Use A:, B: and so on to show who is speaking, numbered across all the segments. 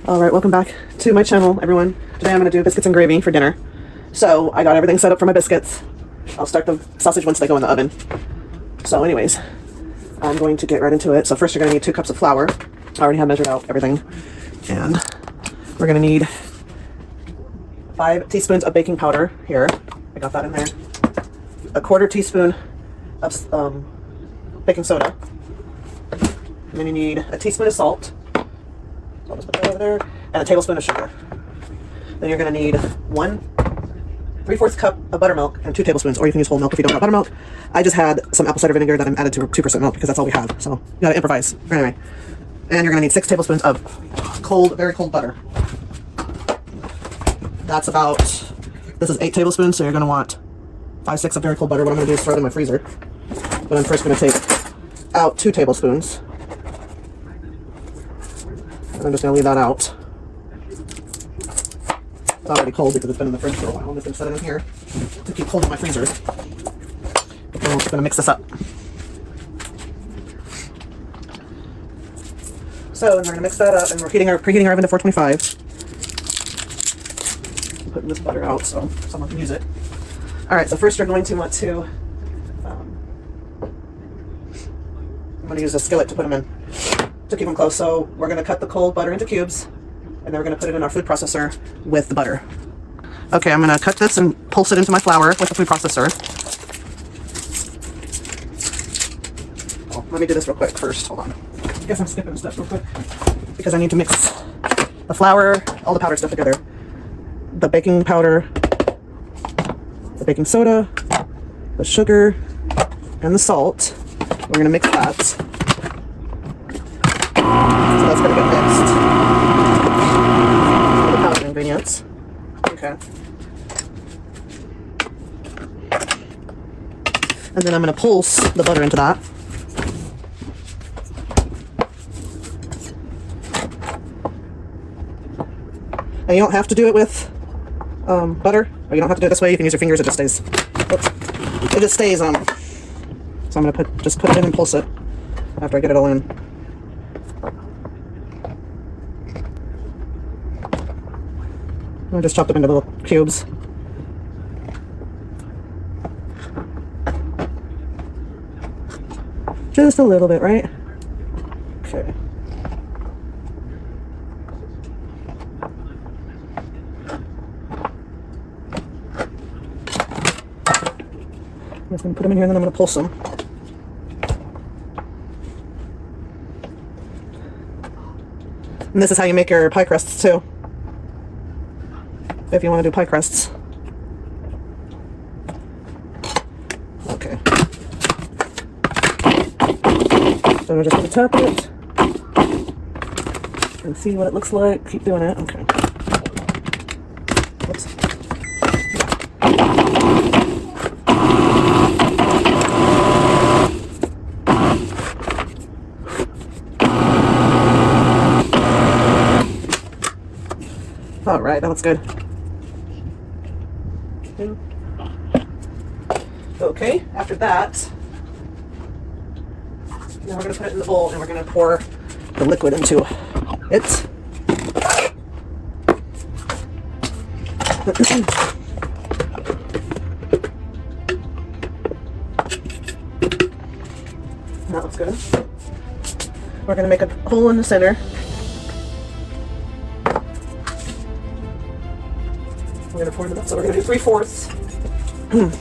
A: Alright, welcome back to my channel, everyone. Today I'm going to do biscuits and gravy for dinner. So, I got everything set up for my biscuits. I'll start the sausage once they go in the oven. So anyways, I'm going to get right into it. So first you're going to need 2 cups of flour. I already have measured out everything. And we're going to need 5 teaspoons of baking powder here. I got that in there. A 1/4 teaspoon of baking soda. And then you need a teaspoon of salt. So I'll just put that over there. And a tablespoon of sugar. Then you're going to need 1 3/4 cup of buttermilk and 2 tablespoons, or you can use whole milk if you don't have buttermilk. I just had some apple cider vinegar that I'm added to 2% milk because that's all we have. So you gotta improvise. Anyway, and you're gonna need 6 tablespoons of cold, very cold butter. That's about, this is 8 tablespoons, so you're gonna want 5, 6 of very cold butter. What I'm gonna do is throw it in my freezer. But I'm first gonna take out 2 tablespoons. And I'm just gonna leave that out. It's already cold because it's been in the fridge for a while. I'm just going to set it in here to keep cold in my freezer. And we're just going to mix this up. So, and we're going to mix that up, and we're preheating our oven to 425. I'm putting this butter out so someone can use it. Alright, so first you're going to want to, I'm going to use a skillet to put them in, to keep them close. So we're going to cut the cold butter into cubes. And then we're going to put it in our food processor with the butter. Okay, I'm going to cut this and pulse it into my flour with the food processor. Oh, let me do this real quick first. Hold on. I guess I'm skipping steps real quick because I need to mix the flour, all the powder stuff together. The baking powder, the baking soda, the sugar, and the salt. We're going to mix that. So that's going to get mixed. Ingredients. Okay. And then I'm going to pulse the butter into that. And you don't have to do it with butter, or you don't have to do it this way. You can use your fingers. It just stays. Oops. It just stays. So I'm going to just put it in and pulse it after I get it all in. I just chopped them into little cubes. Just a little bit, right? Okay. I'm just going to put them in here and then I'm going to pulse them. And this is how you make your pie crusts too. If you want to do pie crusts. Okay. So we're just going to tap it and see what it looks like. Keep doing it. Okay. Whoops. All right, that looks good. Okay, after that, now we're going to put it in the bowl and we're going to pour the liquid into it. That looks good. We're going to make a hole in the center. We're going to pour them up, so we're going to do 3/4.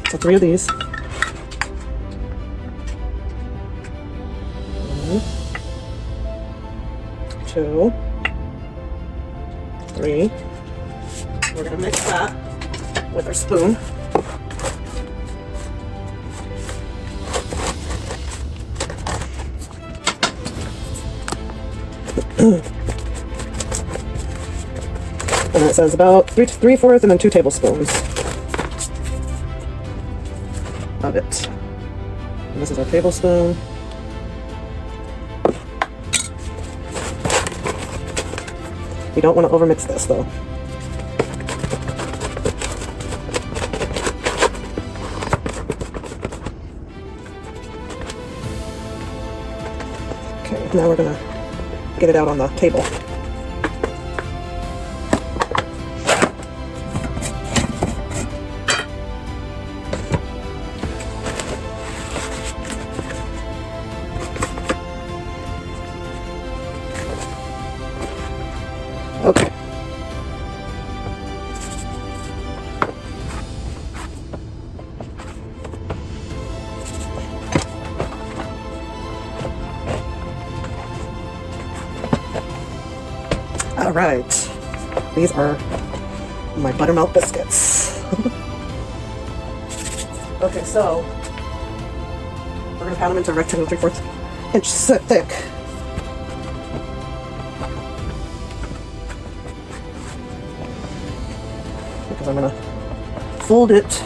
A: So 3 of these. 1, 2, 3. We're going to mix that with our spoon. And it says about 3/4 and then 2 tablespoons of it. And this is our tablespoon. You don't want to overmix this though. Okay, now we're gonna get it out on the table. Okay. All right. These are my buttermilk biscuits. Okay, so we're gonna pound them into a rectangle 3/4 inch thick. Because I'm gonna fold it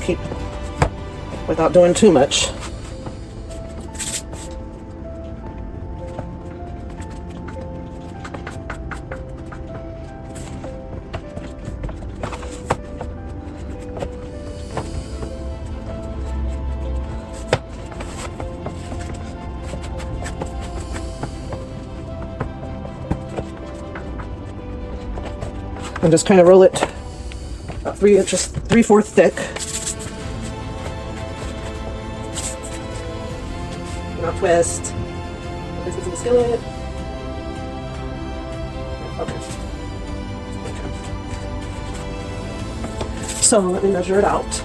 A: keep without doing too much. And just kind of roll it about 3 inches, 3/4 thick. Not twist. This is in the skillet. Okay. So let me measure it out.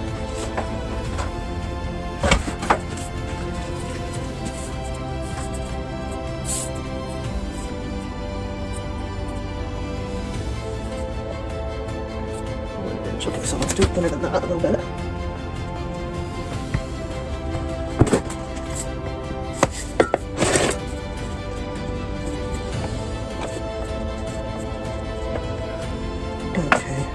A: Okay, so let's do it thinner than that a little bit. Okay.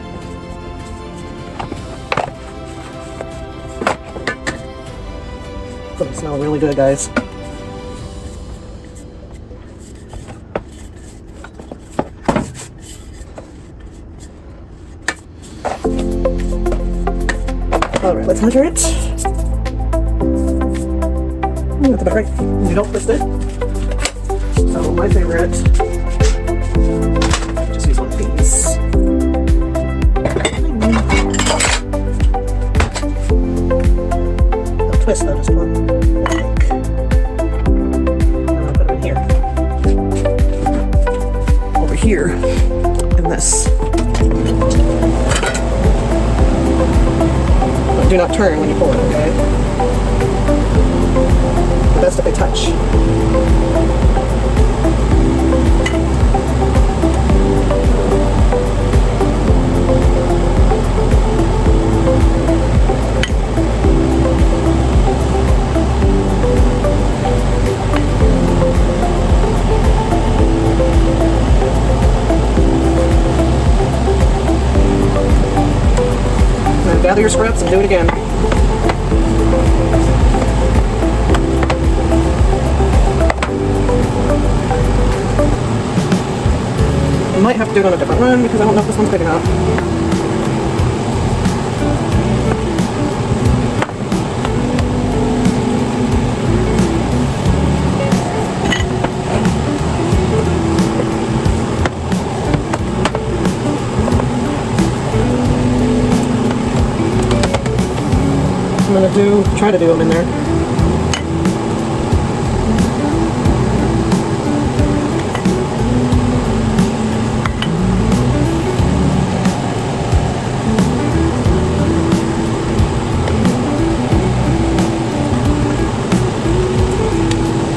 A: Oh, they smell really good, guys. Alright, let's measure it. That's about right. You don't twist it. So my favorite, just use one of these. Don't twist though, just one. And I'll put them in here. Over here, in this. Do not turn when you pull it, okay? The best if they touch. Now gather your scraps and do it again. I might have to do it on a different one because I don't know if this one's big enough. I'm gonna try to do them in there.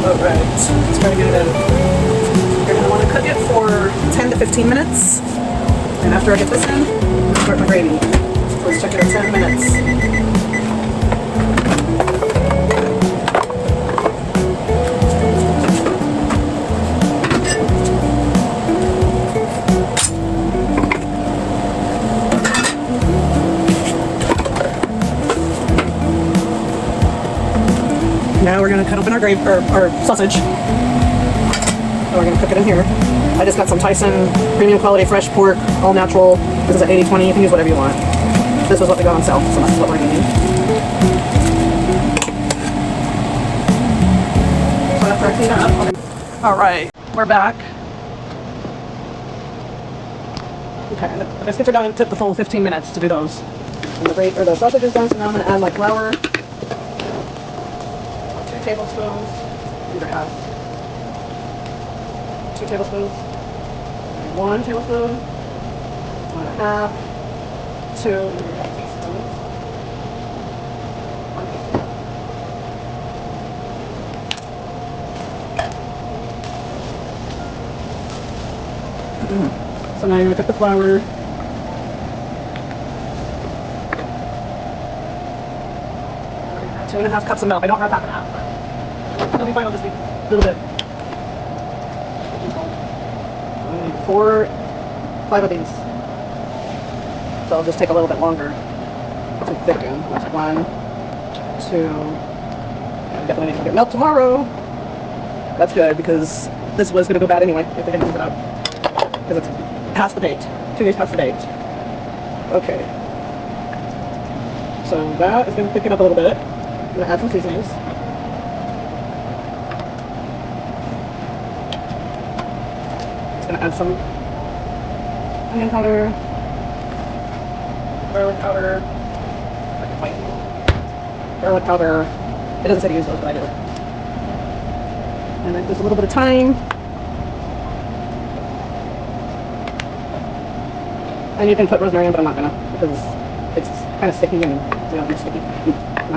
A: Alright, let's try to get it in. You're going to want to cook it for 10 to 15 minutes. And after I get this in, I'm going to start my gravy. So let's check it at 10 minutes. Now we're going to cut open our sausage. And we're going to cook it in here. I just got some Tyson premium quality fresh pork, all natural. This is an 80/20. You can use whatever you want. This was what they got on sale, so that's what we're using. So after I clean it up, All right, we're back. Okay, the biscuits are done. It took the full 15 minutes to do those. And the sausage is done, so now I'm going to add my flour. 2 tablespoons. Either half. 2 tablespoons. 1 tablespoon. 1.5. 2 teaspoons. 1 teaspoon. So now you're going to cook the flour. Two and a half cups of milk. I don't have half and half, but it'll be fine. I'll just be a little bit. I need 5 of these. So I'll just take a little bit longer to thicken. That's 1, 2. I definitely need to get milk tomorrow. That's good because this was going to go bad anyway if they didn't move it up. Because it's past the date. 2 days past the date. Okay. So that is going to thicken up a little bit. I'm going to add some seasonings. Just going to add some onion powder, garlic powder. It doesn't say to use those, but I do. And then there's a little bit of thyme. And you can put rosemary in, but I'm not gonna because it's kind of sticky and we don't need sticky. I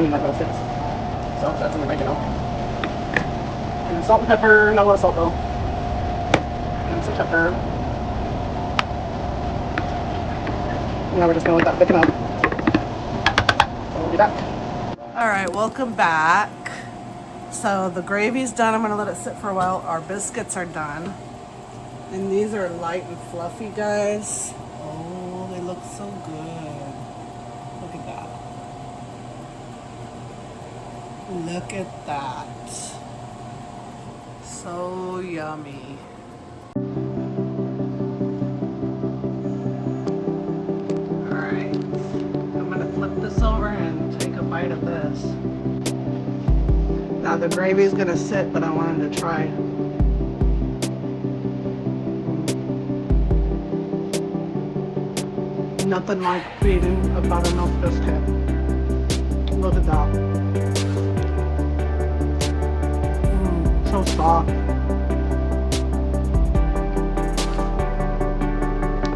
A: mean, like sticks. So that's an oregano. And then salt and pepper. Not a lot of salt though. And some pepper. Now we're just gonna let that thicken up. So we'll be back. All right, welcome back. So the gravy's done. I'm gonna let it sit for a while. Our biscuits are done. And these are light and fluffy, guys. Oh, they look so good. Look at that. Look at that. So yummy. Alright. I'm gonna flip this over and take a bite of this. Now the gravy's gonna sit, but I wanted to try. Nothing like eating a buttermilk biscuit. Look at that. So soft.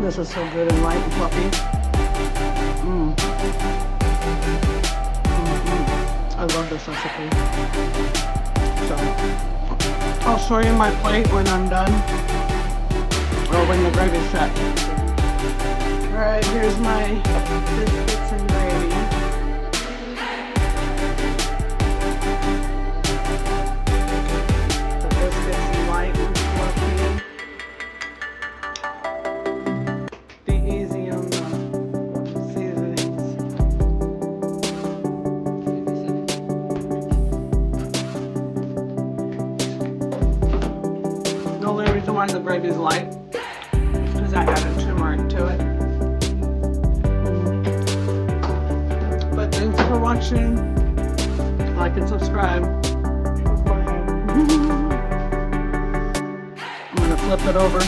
A: This is so good and light and fluffy. I love this recipe. So, I'll show you my plate when I'm done. Or when the gravy's set. Alright, here's my biscuits and gravy. The biscuits light and fluffy. Be easy on the seasonings. The only reason why the gravy is light is because I added turmeric to it. Thanks for watching. Like and subscribe. I'm gonna flip it over.